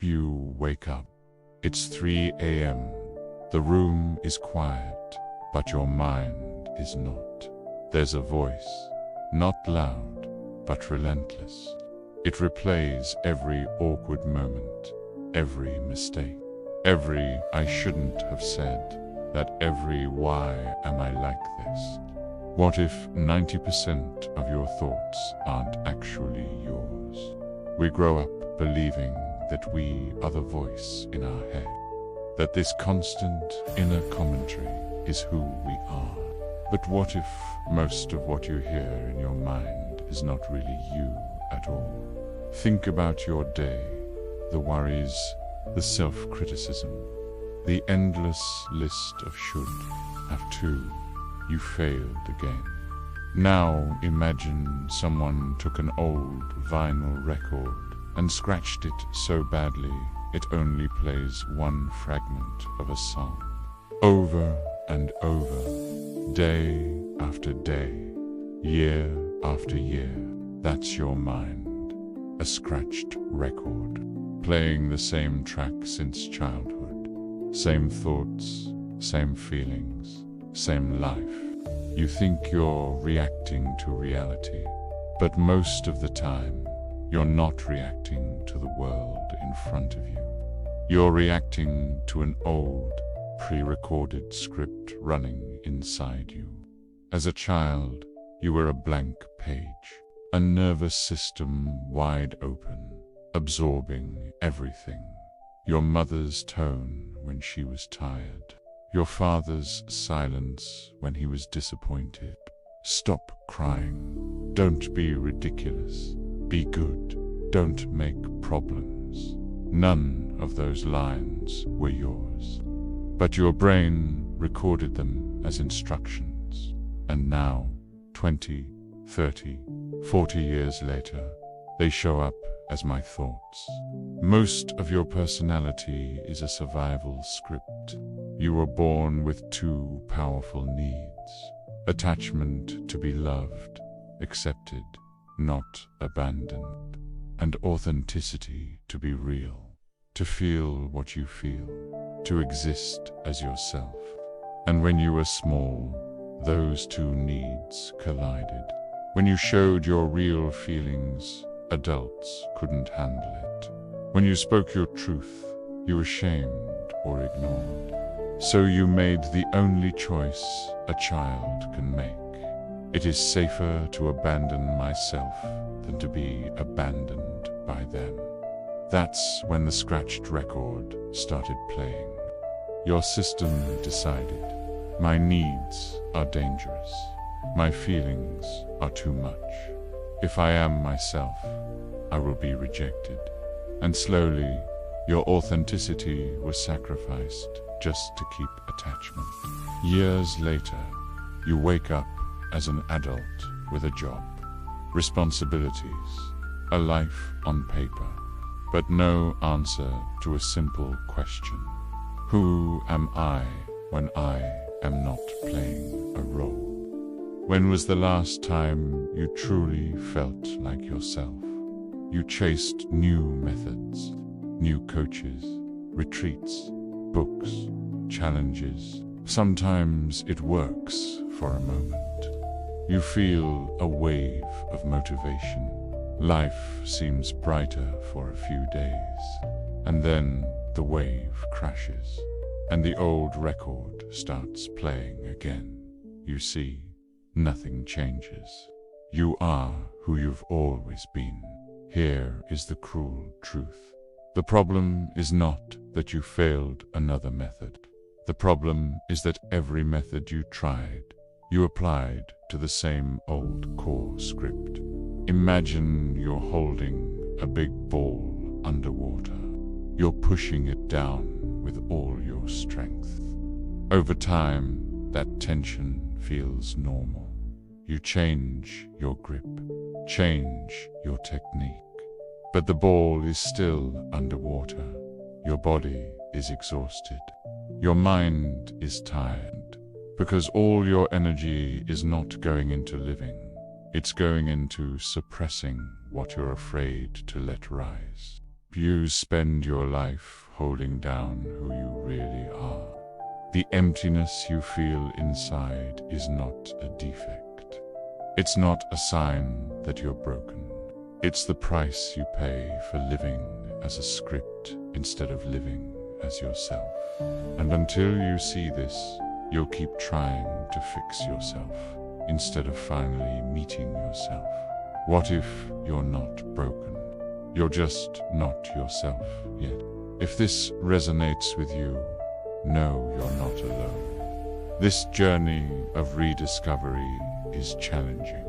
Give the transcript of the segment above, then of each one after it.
You wake up. It's 3 a.m. The room is quiet, but your mind is not. There's a voice, not loud, but relentless. It replays every awkward moment, every mistake, every "I shouldn't have said," that every "why am I like this?" What if 90% of your thoughts aren't actually yours? We grow up believing that we are the voice in our head, that this constant inner commentary is who we are. But what if most of what you hear in your mind is not really you at all? Think about your day, the worries, the self-criticism, the endless list of should, have to. You failed again. Now imagine someone took an old vinyl record and scratched it so badly it only plays one fragment of a song. Over and over, day after day, year after year. That's your mind, a scratched record, playing the same track since childhood. Same thoughts, same feelings, same life. You think you're reacting to reality, but most of the time, you're not reacting to the world in front of you. You're reacting to an old, pre-recorded script running inside you. As a child, you were a blank page, a nervous system wide open, absorbing everything. Your mother's tone when she was tired, your father's silence when he was disappointed. Stop crying. Don't be ridiculous. Be good. Don't make problems. None of those lines were yours. But your brain recorded them as instructions. And now, 20, 30, 40 years later, they show up as my thoughts. Most of your personality is a survival script. You were born with two powerful needs: attachment to be loved, accepted, not abandoned, and authenticity to be real, to feel what you feel, to exist as yourself. And when you were small, those two needs collided. When you showed your real feelings, adults couldn't handle it. When you spoke your truth, you were shamed or ignored. So you made the only choice a child can make. It is safer to abandon myself than to be abandoned by them. That's when the scratched record started playing. Your system decided, my needs are dangerous. My feelings are too much. If I am myself, I will be rejected. And slowly, your authenticity was sacrificed just to keep attachment. Years later, you wake up as an adult with a job, responsibilities, a life on paper, but no answer to a simple question. Who am I when I am not playing a role? When was the last time you truly felt like yourself? You chased new methods, new coaches, retreats, books, challenges. Sometimes it works for a moment. You feel a wave of motivation. Life seems brighter for a few days. And then the wave crashes, and the old record starts playing again. You see, nothing changes. You are who you've always been. Here is the cruel truth. The problem is not that you failed another method. The problem is that every method you tried, you applied to the same old core script. Imagine you're holding a big ball underwater. You're pushing it down with all your strength. Over time, that tension feels normal. You change your grip, change your technique. But the ball is still underwater. Your body is exhausted. Your mind is tired, because all your energy is not going into living. It's going into suppressing what you're afraid to let rise. You spend your life holding down who you really are. The emptiness you feel inside is not a defect. It's not a sign that you're broken. It's the price you pay for living as a script instead of living as yourself. And until you see this, you'll keep trying to fix yourself instead of finally meeting yourself. What if you're not broken? You're just not yourself yet. If this resonates with you, know you're not alone. This journey of rediscovery is challenging,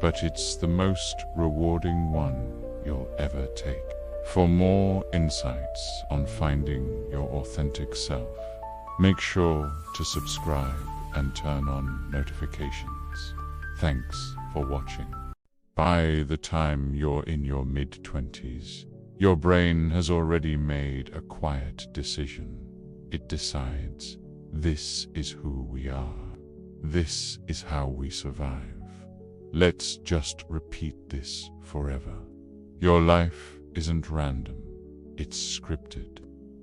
but it's the most rewarding one you'll ever take. For more insights on finding your authentic self, make sure to subscribe and turn on notifications. Thanks for watching. By the time you're in your mid-20s, your brain has already made a quiet decision. It decides, this is who we are. This is how we survive. Let's just repeat this forever. Your life isn't random. It's scripted.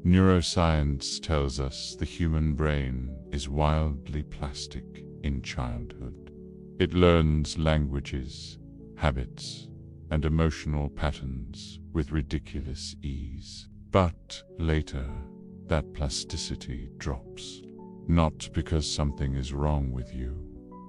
Neuroscience tells us the human brain is wildly plastic in childhood. It learns languages, habits, and emotional patterns with ridiculous ease. But later, that plasticity drops. Not because something is wrong with you,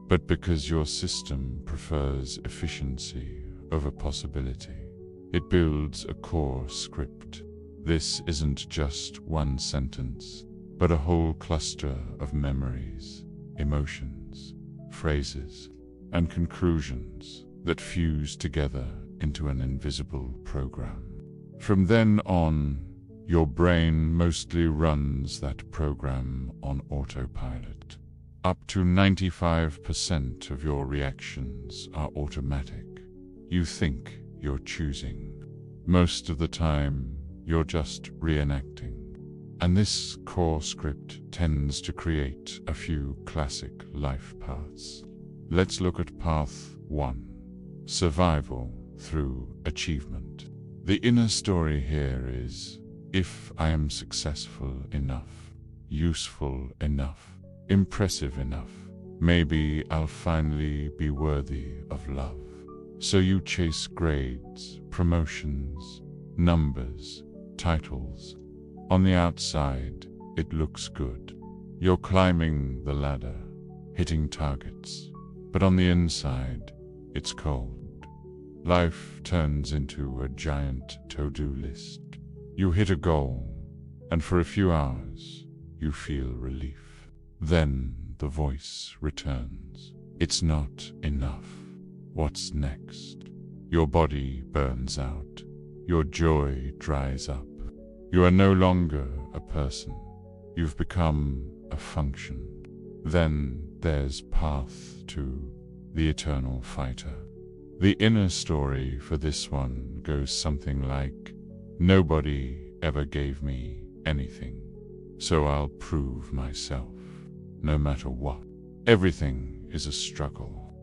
but because your system prefers efficiency over possibility. It builds a core script. This isn't just one sentence, but a whole cluster of memories, emotions, phrases, and conclusions that fuse together into an invisible program. From then on, your brain mostly runs that program on autopilot. Up to 95% of your reactions are automatic. You think you're choosing. Most of the time, you're just reenacting. And this core script tends to create a few classic life paths. Let's look at path 1. Survival through achievement. The inner story here is, if I am successful enough, useful enough, impressive enough, maybe I'll finally be worthy of love. So you chase grades, promotions, numbers, titles. On the outside, it looks good. You're climbing the ladder, hitting targets. But on the inside, it's cold. Life turns into a giant to-do list. You hit a goal, and for a few hours, you feel relief. Then the voice returns. It's not enough. What's next? Your body burns out. Your joy dries up. You are no longer a person. You've become a function. Then there's path 2, the eternal fighter. The inner story for this one goes something like, nobody ever gave me anything, so I'll prove myself, no matter what. Everything is a struggle.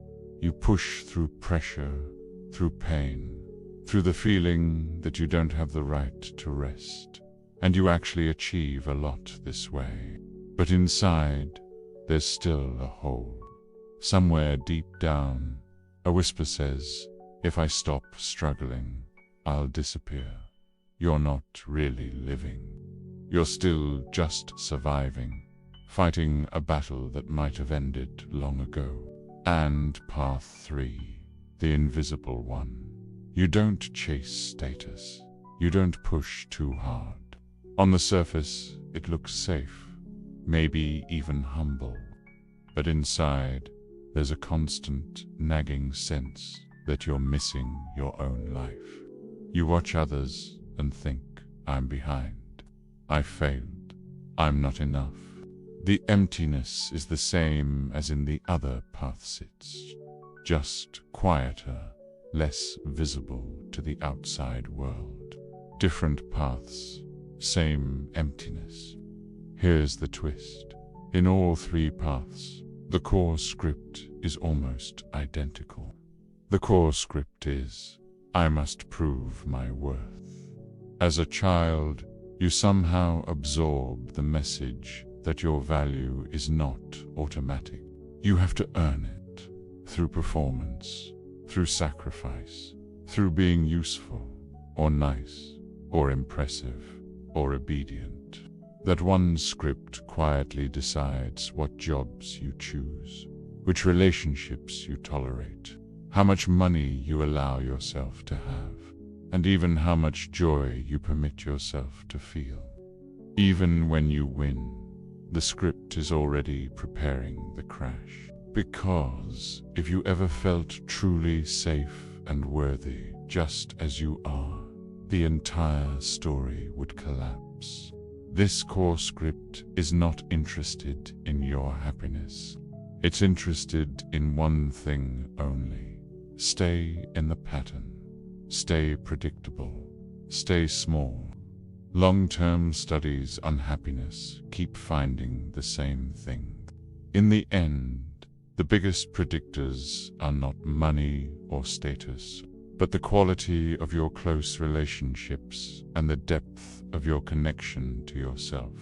You push through pressure, through pain, through the feeling that you don't have the right to rest, and you actually achieve a lot this way. But inside, there's still a hole. Somewhere deep down, a whisper says, if I stop struggling, I'll disappear. You're not really living. You're still just surviving, fighting a battle that might have ended long ago. And path 3, the invisible one. You don't chase status. You don't push too hard. On the surface, it looks safe, maybe even humble. But inside, there's a constant nagging sense that you're missing your own life. You watch others and think, I'm behind. I failed. I'm not enough. The emptiness is the same as in the other paths. It's just quieter, less visible to the outside world. Different paths, same emptiness. Here's the twist. In all 3 paths, the core script is almost identical. The core script is, I must prove my worth. As a child, you somehow absorb the message that your value is not automatic. You have to earn it through performance, through sacrifice, through being useful, or nice, or impressive, or obedient. That one script quietly decides what jobs you choose, which relationships you tolerate, how much money you allow yourself to have, and even how much joy you permit yourself to feel. Even when you win, the script is already preparing the crash. Because if you ever felt truly safe and worthy just as you are, the entire story would collapse. This core script is not interested in your happiness. It's interested in one thing only. Stay in the pattern. Stay predictable. Stay small. Long-term studies on happiness keep finding the same thing. In the end, the biggest predictors are not money or status, but the quality of your close relationships and the depth of your connection to yourself.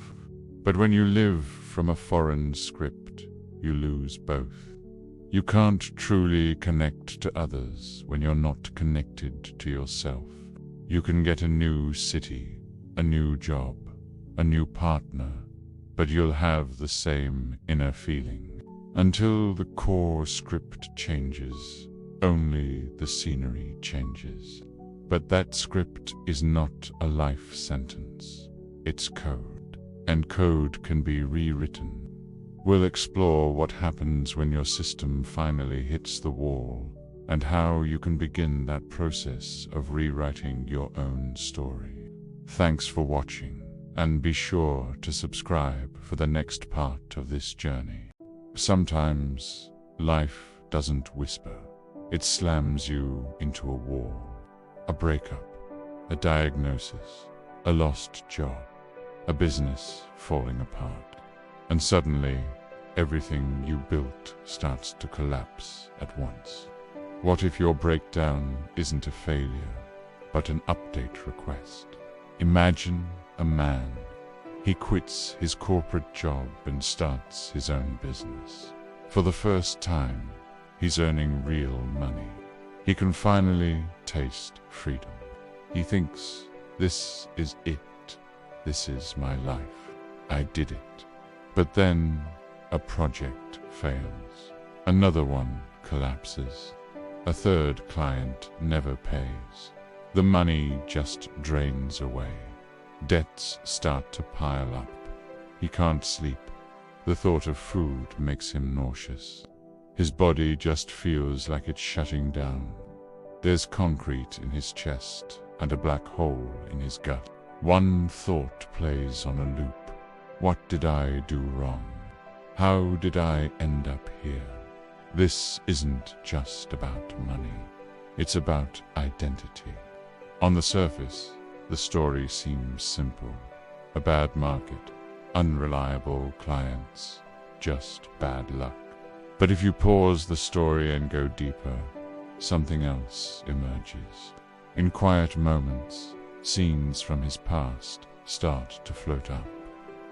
But when you live from a foreign script, you lose both. You can't truly connect to others when you're not connected to yourself. You can get a new city, a new job, a new partner, but you'll have the same inner feeling. Until the core script changes, only the scenery changes. But that script is not a life sentence. It's code, and code can be rewritten. We'll explore what happens when your system finally hits the wall, and how you can begin that process of rewriting your own story. Thanks for watching, and be sure to subscribe for the next part of this journey. Sometimes, life doesn't whisper. It slams you into a wall. A breakup, a diagnosis, a lost job, a business falling apart. And suddenly, everything you built starts to collapse at once. What if your breakdown isn't a failure, but an update request? Imagine a man. He quits his corporate job and starts his own business. For the first time, he's earning real money. He can finally taste freedom. He thinks, this is it. This is my life. I did it. But then, a project fails. Another one collapses. A third client never pays. The money just drains away. Debts start to pile up. He can't sleep. The thought of food makes him nauseous. His body just feels like it's shutting down. There's concrete in his chest and a black hole in his gut. One thought plays on a loop. What did I do wrong? How did I end up here? This isn't just about money. It's about identity. On the surface, the story seems simple. A bad market, unreliable clients, just bad luck. But if you pause the story and go deeper, something else emerges. In quiet moments, scenes from his past start to float up.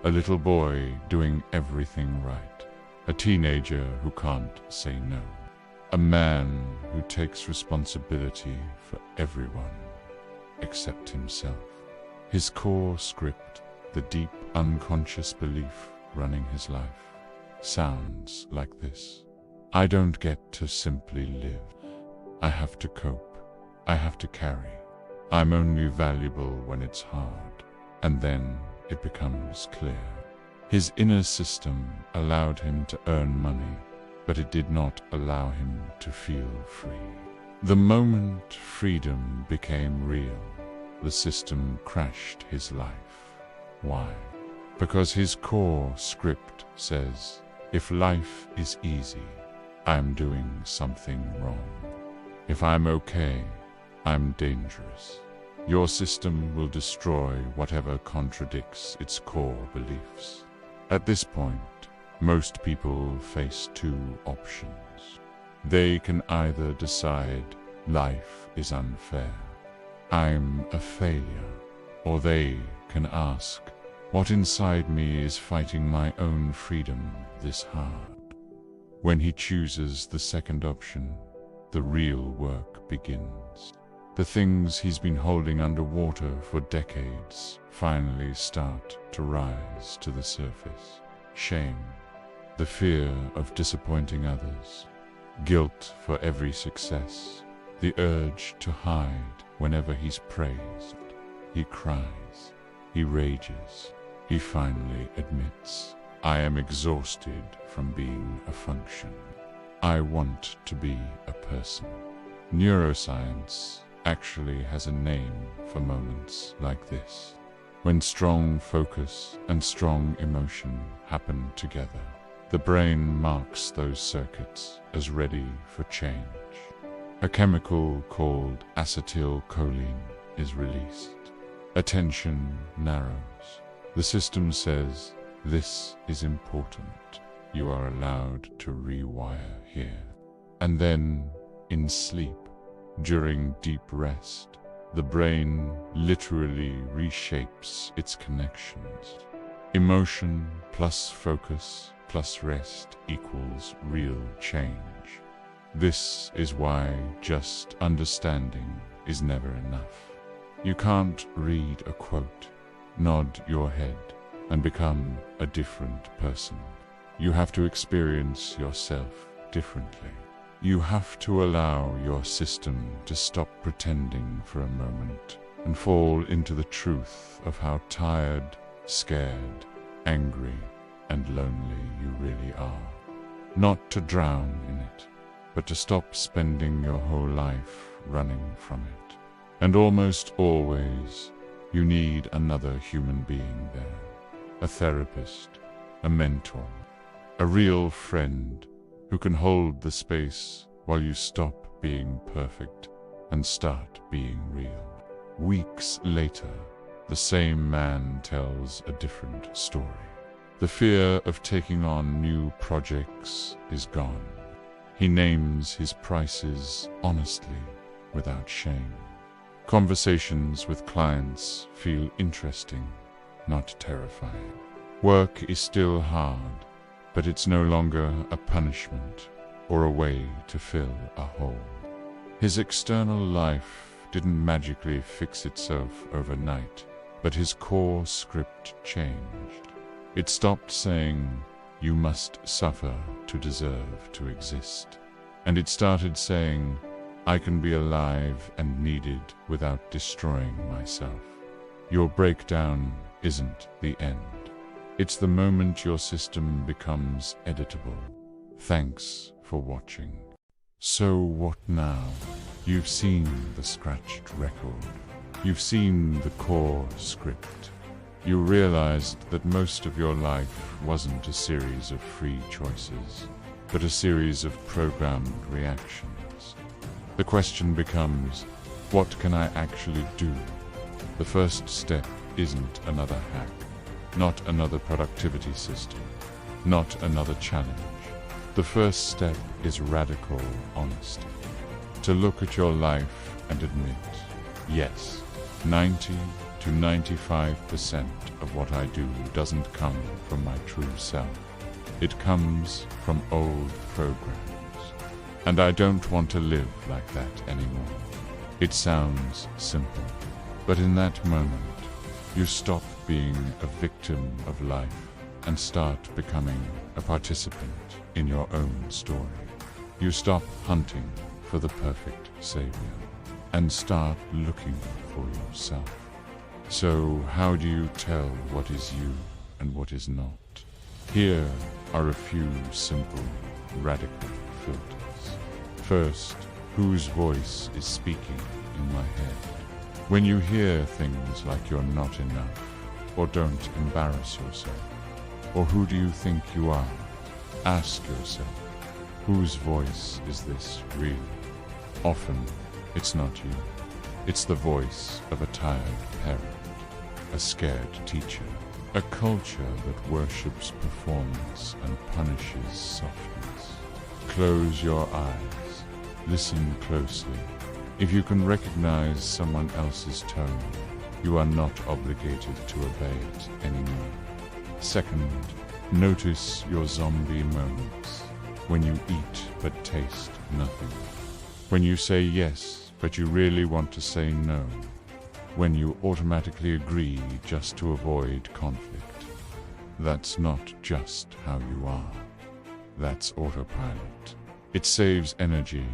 A little boy doing everything right. A teenager who can't say no. A man who takes responsibility for everyone except himself. His core script, the deep unconscious belief running his life, sounds like this. I don't get to simply live. I have to cope. I have to carry. I'm only valuable when it's hard. And then it becomes clear. His inner system allowed him to earn money, but it did not allow him to feel free. The moment freedom became real, the system crashed his life. Why? Because his core script says, if life is easy, I'm doing something wrong. If I'm okay, I'm dangerous. Your system will destroy whatever contradicts its core beliefs. At this point, most people face two options. They can either decide life is unfair, I'm a failure, Or they can ask, what inside me is fighting my own freedom this hard? When he chooses the second option, the real work begins. The things he's been holding underwater for decades finally start to rise to the surface. Shame, the fear of disappointing others, guilt for every success, the urge to hide whenever he's praised. He cries, he rages, he finally admits, I am exhausted from being a function. I want to be a person. Neuroscience actually has a name for moments like this, when strong focus and strong emotion happen together. The brain marks those circuits as ready for change. A chemical called acetylcholine is released. Attention narrows. The system says, this is important. You are allowed to rewire here. And then, in sleep, during deep rest, the brain literally reshapes its connections. Emotion plus focus plus rest equals real change. This is why just understanding is never enough. You can't read a quote, nod your head, and become a different person. You have to experience yourself differently. You have to allow your system to stop pretending for a moment and fall into the truth of how tired, scared, angry, and lonely you really are. Not to drown in it, but to stop spending your whole life running from it. And almost always, you need another human being there. A therapist, a mentor, a real friend who can hold the space while you stop being perfect and start being real. Weeks later, the same man tells a different story. The fear of taking on new projects is gone. He names his prices honestly, without shame. Conversations with clients feel interesting, not terrifying. Work is still hard, but it's no longer a punishment or a way to fill a hole. His external life didn't magically fix itself overnight, but his core script changed. It stopped saying, you must suffer to deserve to exist. And it started saying, I can be alive and needed without destroying myself. Your breakdown isn't the end. It's the moment your system becomes editable. Thanks for watching. So what now? You've seen the scratched record. You've seen the core script. You realized that most of your life wasn't a series of free choices, but a series of programmed reactions. The question becomes, what can I actually do? The first step isn't another hack, not another productivity system, not another challenge. The first step is radical honesty. To look at your life and admit, yes, 90 to 95% of what I do doesn't come from my true self. It comes from old programs. And I don't want to live like that anymore. It sounds simple, but in that moment, you stop being a victim of life and start becoming a participant in your own story. You stop hunting for the perfect savior and start looking for yourself. So how do you tell what is you and what is not? Here are a few simple, radical filters. First, whose voice is speaking in my head? When you hear things like you're not enough, or don't embarrass yourself, or who do you think you are? Ask yourself, whose voice is this really? Often, it's not you. It's the voice of a tired parent, a scared teacher, a culture that worships performance and punishes softness. Close your eyes. Listen closely. If you can recognize someone else's tone, You are not obligated to obey it anymore. Second, notice your zombie moments. When you eat but taste nothing. When you say yes, but you really want to say no. When you automatically agree just to avoid conflict. That's not just how you are. That's autopilot. It saves energy,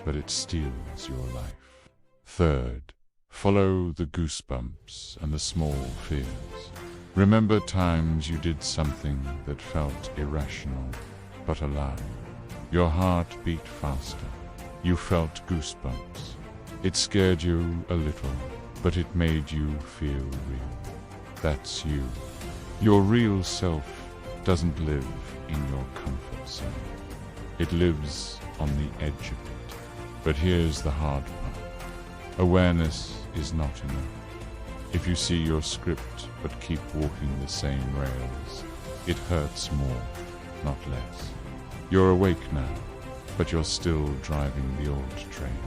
but it steals your life. Third, follow the goosebumps and the small fears. Remember times you did something that felt irrational, but alive. Your heart beat faster. You felt goosebumps. It scared you a little, but it made you feel real. That's you. Your real self doesn't live in your comfort zone. It lives on the edge of it. But here's the hard part. Awareness is not enough. If you see your script but keep walking the same rails, it hurts more, not less. You're awake now, but you're still driving the old train.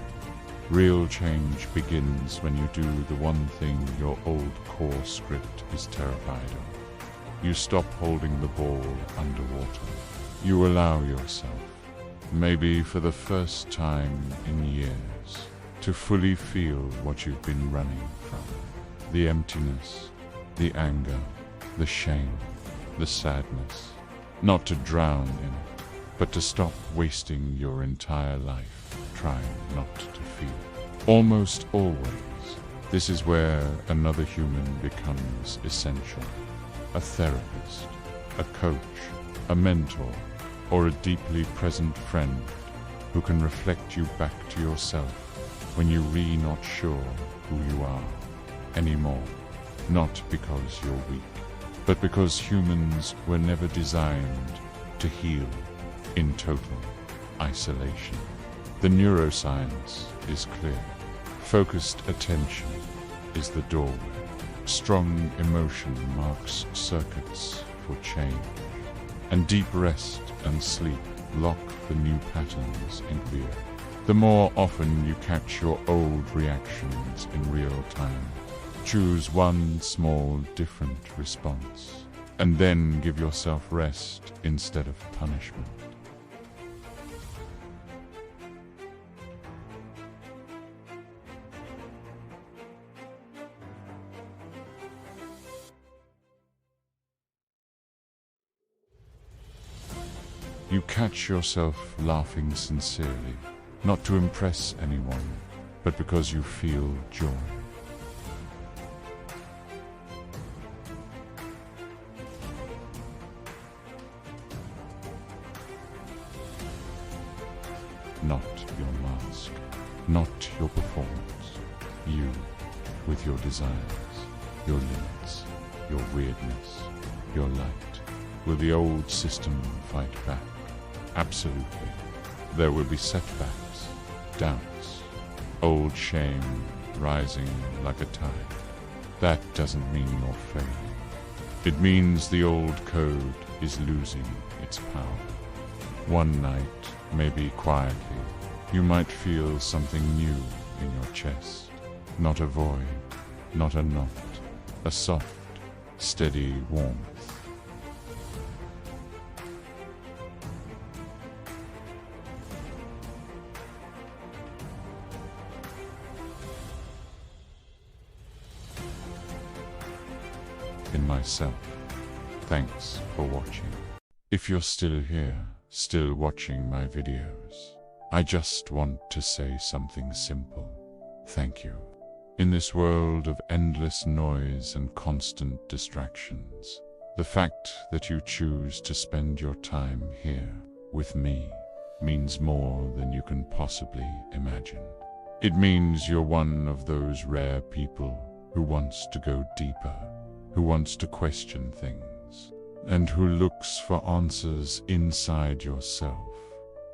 Real change begins when you do the one thing your old core script is terrified of. You stop holding the ball underwater. You allow yourself, maybe for the first time in years, to fully feel what you've been running from. The emptiness, the anger, the shame, the sadness. Not to drown in it, but to stop wasting your entire life trying not to feel. Almost always, this is where another human becomes essential. A therapist, a coach, a mentor, or a deeply present friend who can reflect you back to yourself when you're really not sure who you are anymore. Not because you're weak, but because humans were never designed to heal in total isolation. The neuroscience is clear. Focused attention is the doorway. Strong emotion marks circuits for change. And deep rest and sleep lock the new patterns in gear. The more often you catch your old reactions in real time, choose one small different response, and then give yourself rest instead of punishment. You catch yourself laughing sincerely, not to impress anyone, but because you feel joy. Not your mask, not your performance. You, with your desires, your limits, your weirdness, your light. Will the old system fight back? Absolutely. There will be setbacks, doubts, old shame rising like a tide. That doesn't mean you're failing. It means the old code is losing its power. One night, maybe quietly, you might feel something new in your chest. Not a void, not a knot, a soft, steady warmth. In myself. Thanks for watching. If you're still here, still watching my videos, I just want to say something simple. Thank you. In this world of endless noise and constant distractions, the fact that you choose to spend your time here with me means more than you can possibly imagine. It means you're one of those rare people who wants to go deeper, who wants to question things, and who looks for answers inside yourself,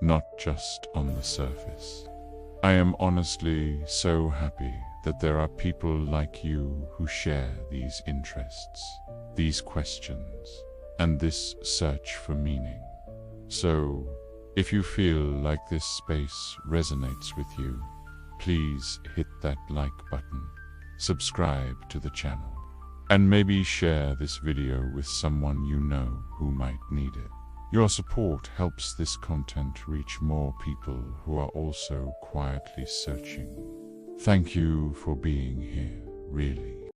not just on the surface. I am honestly so happy that there are people like you who share these interests, these questions, and this search for meaning. So, if you feel like this space resonates with you, please hit that like button. subscribe to the channel, and maybe share this video with someone you know who might need it. Your support helps this content reach more people who are also quietly searching. Thank you for being here, really.